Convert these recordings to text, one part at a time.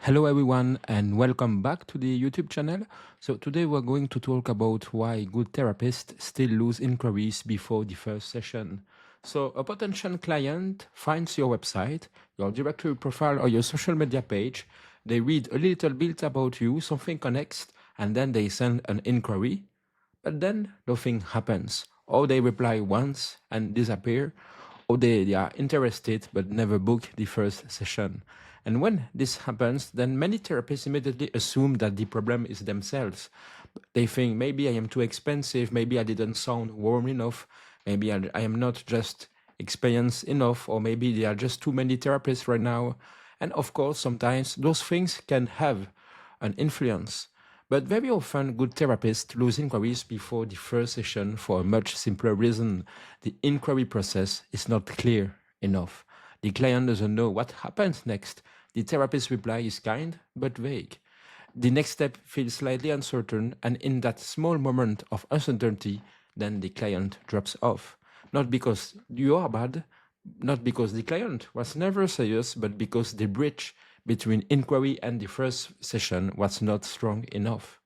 Hello everyone and welcome back to the YouTube channel. So today we're going to talk about why good therapists still lose inquiries before the first session. So a potential client finds your website, your directory profile or your social media page. They read a little bit about you, something connects, and then they send an inquiry. But then nothing happens. Or they reply once and disappear, or they are interested but never book the first session. And when this happens, then many therapists immediately assume that the problem is themselves. They think maybe I am too expensive, maybe I didn't sound warm enough, maybe I am not just experienced enough, or maybe there are just too many therapists right now. And of course, sometimes those things can have an influence. But very often, good therapists lose inquiries before the first session for a much simpler reason. The inquiry process is not clear enough. The client doesn't know what happens next. The therapist's reply is kind but vague. The next step feels slightly uncertain, and in that small moment of uncertainty, then the client drops off. Not because you are bad, not because the client was never serious, but because the bridge between inquiry and the first session was not strong enough.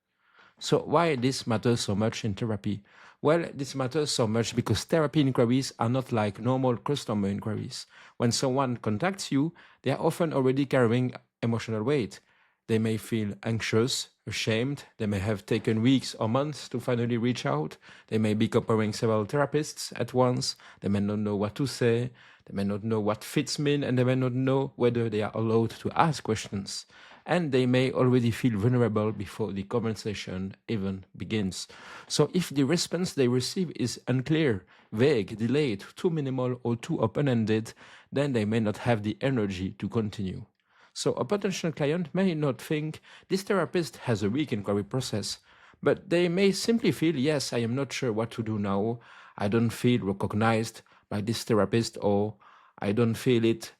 So why this matters so much in therapy? Well, this matters so much because therapy inquiries are not like normal customer inquiries. When someone contacts you, they are often already carrying emotional weight. They may feel anxious, ashamed, they may have taken weeks or months to finally reach out, they may be comparing several therapists at once, they may not know what to say, they may not know what fits mean, and they may not know whether they are allowed to ask questions. And they may already feel vulnerable before the conversation even begins. So if the response they receive is unclear, vague, delayed, too minimal, or too open-ended, then they may not have the energy to continue. So a potential client may not think this therapist has a weak inquiry process, but they may simply feel, yes, I am not sure what to do now. I don't feel recognized by this therapist, or I don't feel it,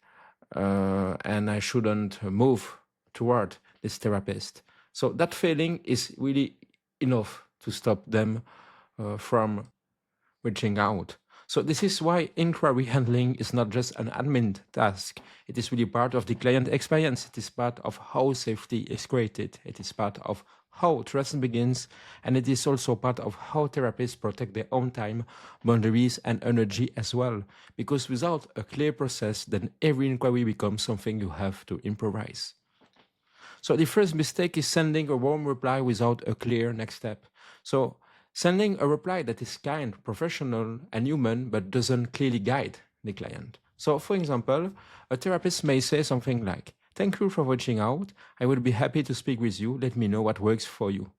and I shouldn't move toward this therapist. So that feeling is really enough to stop them from reaching out. So this is why inquiry handling is not just an admin task. It is really part of the client experience. It is part of how safety is created. It is part of how trust begins. And it is also part of how therapists protect their own time, boundaries, and energy as well. Because without a clear process, then every inquiry becomes something you have to improvise. So the first mistake is sending a warm reply without a clear next step. So sending a reply that is kind, professional, and human, but doesn't clearly guide the client. So for example, a therapist may say something like, "Thank you for reaching out. I will be happy to speak with you. Let me know what works for you."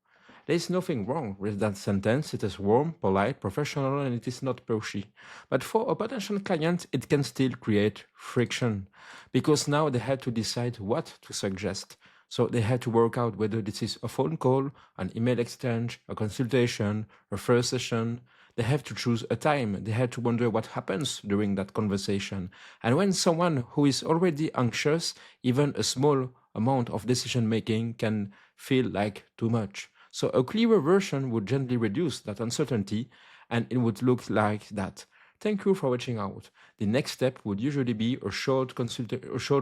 There is nothing wrong with that sentence. It is warm, polite, professional, and it is not pushy. But for a potential client, it can still create friction because now they have to decide what to suggest. So they have to work out whether this is a phone call, an email exchange, a consultation, a first session. They have to choose a time. They have to wonder what happens during that conversation. And when someone who is already anxious, even a small amount of decision making can feel like too much. So a clearer version would gently reduce that uncertainty, and it would look like that. "Thank you for reaching out. The next step would usually be a short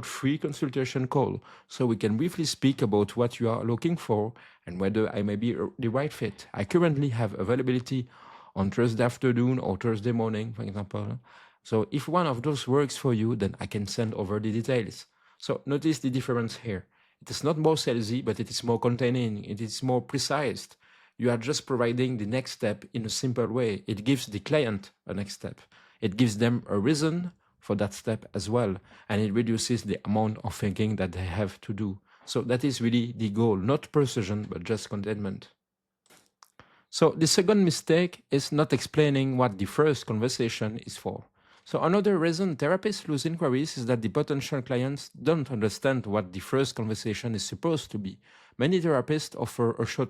free consultation call, so we can briefly speak about what you are looking for and whether I may be the right fit. I currently have availability on Thursday afternoon or Thursday morning, for example. So if one of those works for you, then I can send over the details." So notice the difference here. It is not more salesy, but it is more containing. It is more precise. You are just providing the next step in a simple way. It gives the client a next step. It gives them a reason for that step as well. And it reduces the amount of thinking that they have to do. So that is really the goal, not precision, but just containment. So the second mistake is not explaining what the first conversation is for. So another reason therapists lose inquiries is that the potential clients don't understand what the first conversation is supposed to be. Many therapists offer a short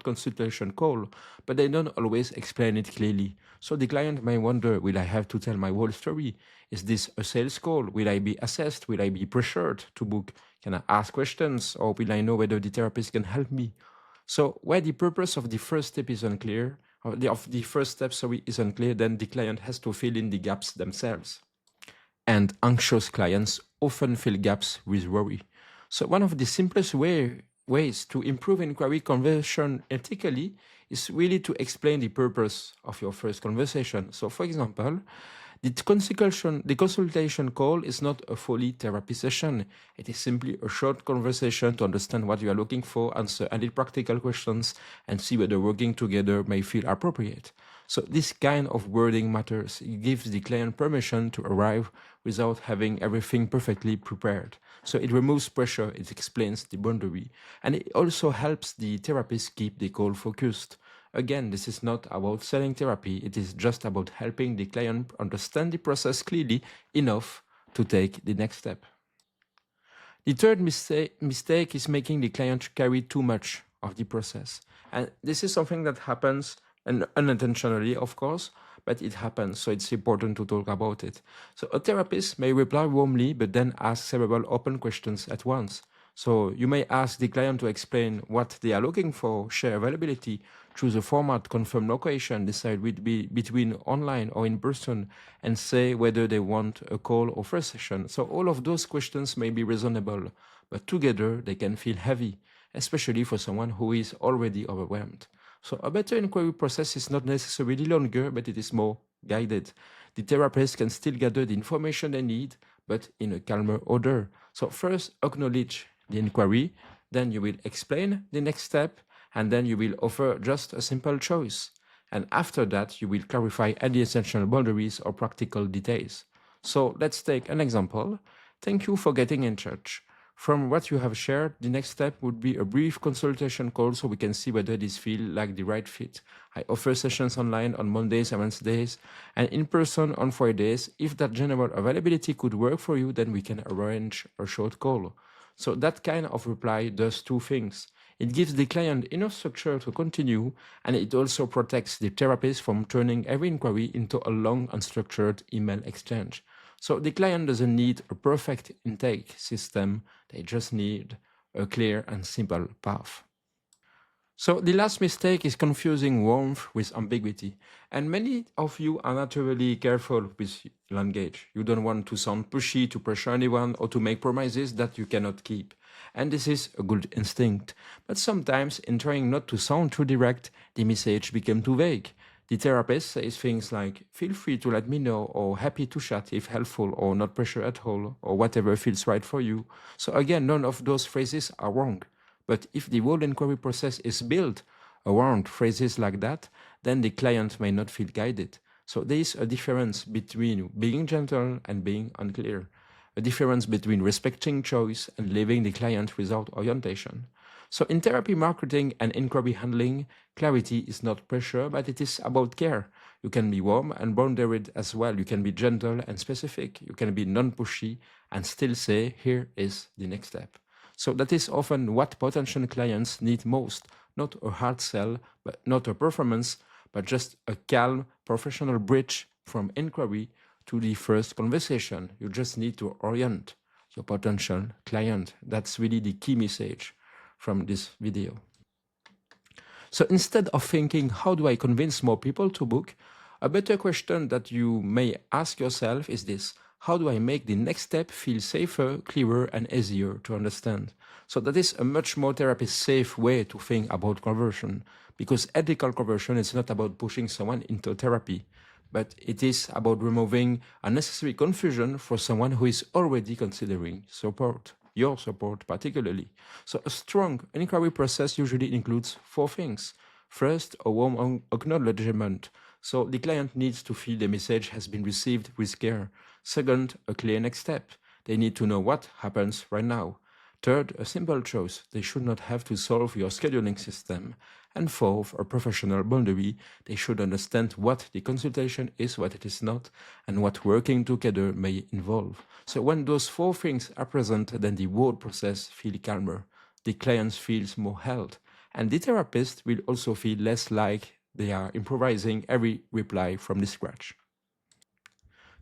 consultation call, but they don't always explain it clearly. So the client may wonder, will I have to tell my whole story? Is this a sales call? Will I be assessed? Will I be pressured to book? Can I ask questions? Or will I know whether the therapist can help me? So where the purpose of the first step is unclear, is unclear, then the client has to fill in the gaps themselves. And anxious clients often fill gaps with worry. So one of the simplest ways to improve inquiry conversion ethically is really to explain the purpose of your first conversation. So for example, the consultation call is not a fully therapy session. It is simply a short conversation to understand what you are looking for, answer any practical questions, and see whether working together may feel appropriate. So this kind of wording matters. It gives the client permission to arrive without having everything perfectly prepared. So it removes pressure, it explains the boundary, and it also helps the therapist keep the call focused. Again, this is not about selling therapy, it is just about helping the client understand the process clearly enough to take the next step. The third mistake is making the client carry too much of the process. And this is something that happens, and unintentionally, of course, but it happens, so it's important to talk about it. So a therapist may reply warmly, but then ask several open questions at once. So you may ask the client to explain what they are looking for, share availability, choose a format, confirm location, decide between online or in person, and say whether they want a call or first session. So all of those questions may be reasonable, but together they can feel heavy, especially for someone who is already overwhelmed. So a better inquiry process is not necessarily longer, but it is more guided. The therapist can still gather the information they need, but in a calmer order. So first, acknowledge the inquiry, then you will explain the next step, and then you will offer just a simple choice. And after that, you will clarify any essential boundaries or practical details. So let's take an example. Thank you for getting in touch. From what you have shared, the next step would be a brief consultation call so we can see whether this feels like the right fit. I offer sessions online on Mondays and Wednesdays and in person on Fridays. If that general availability could work for you, then we can arrange a short call. So that kind of reply does two things. It gives the client enough structure to continue, and it also protects the therapist from turning every inquiry into a long, unstructured email exchange. So the client doesn't need a perfect intake system, they just need a clear and simple path. So the last mistake is confusing warmth with ambiguity. And many of you are naturally careful with language. You don't want to sound pushy, to pressure anyone, or to make promises that you cannot keep. And this is a good instinct. But sometimes, in trying not to sound too direct, the message became too vague. The therapist says things like, feel free to let me know, or happy to chat if helpful, or not pressure at all, or whatever feels right for you. So again, none of those phrases are wrong. But if the whole inquiry process is built around phrases like that, then the client may not feel guided. So there is a difference between being gentle and being unclear, a difference between respecting choice and leaving the client without orientation. So in therapy marketing and inquiry handling, clarity is not pressure, but it is about care. You can be warm and boundaried as well. You can be gentle and specific. You can be non-pushy and still say, here is the next step. So that is often what potential clients need most, not a hard sell, but not a performance, but just a calm, professional bridge from inquiry to the first conversation. You just need to orient your potential client. That's really the key message from this video. So instead of thinking, how do I convince more people to book? A better question that you may ask yourself is this: how do I make the next step feel safer, clearer, and easier to understand? So that is a much more therapist-safe way to think about conversion, because ethical conversion is not about pushing someone into therapy, but it is about removing unnecessary confusion for someone who is already considering support, your support particularly. So a strong inquiry process usually includes four things. First, a warm acknowledgement. So the client needs to feel the message has been received with care. Second, a clear next step. They need to know what happens right now. Third, a simple choice. They should not have to solve your scheduling system. And fourth, a professional boundary. They should understand what the consultation is, what it is not, and what working together may involve. So when those four things are present, then the whole process feels calmer. The client feels more held. And the therapist will also feel less like they are improvising every reply from the scratch.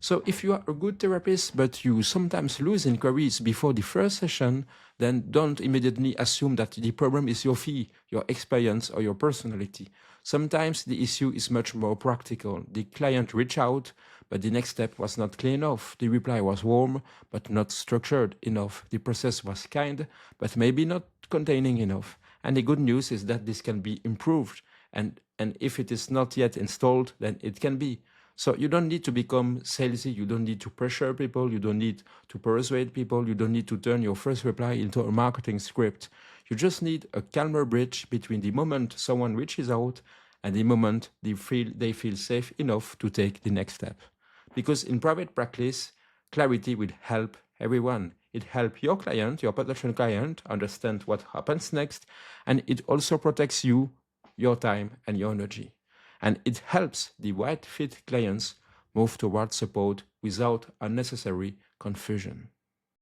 So if you are a good therapist, but you sometimes lose inquiries before the first session, then don't immediately assume that the problem is your fee, your experience, or your personality. Sometimes the issue is much more practical. The client reached out, but the next step was not clear enough. The reply was warm, but not structured enough. The process was kind, but maybe not containing enough. And the good news is that this can be improved. And if it is not yet installed, then it can be. So you don't need to become salesy. You don't need to pressure people. You don't need to persuade people. You don't need to turn your first reply into a marketing script. You just need a calmer bridge between the moment someone reaches out and the moment they feel safe enough to take the next step. Because in private practice, clarity will help everyone. It helps your client, your potential client, understand what happens next, and it also protects you, your time, and your energy. And it helps the right fit clients move towards support without unnecessary confusion.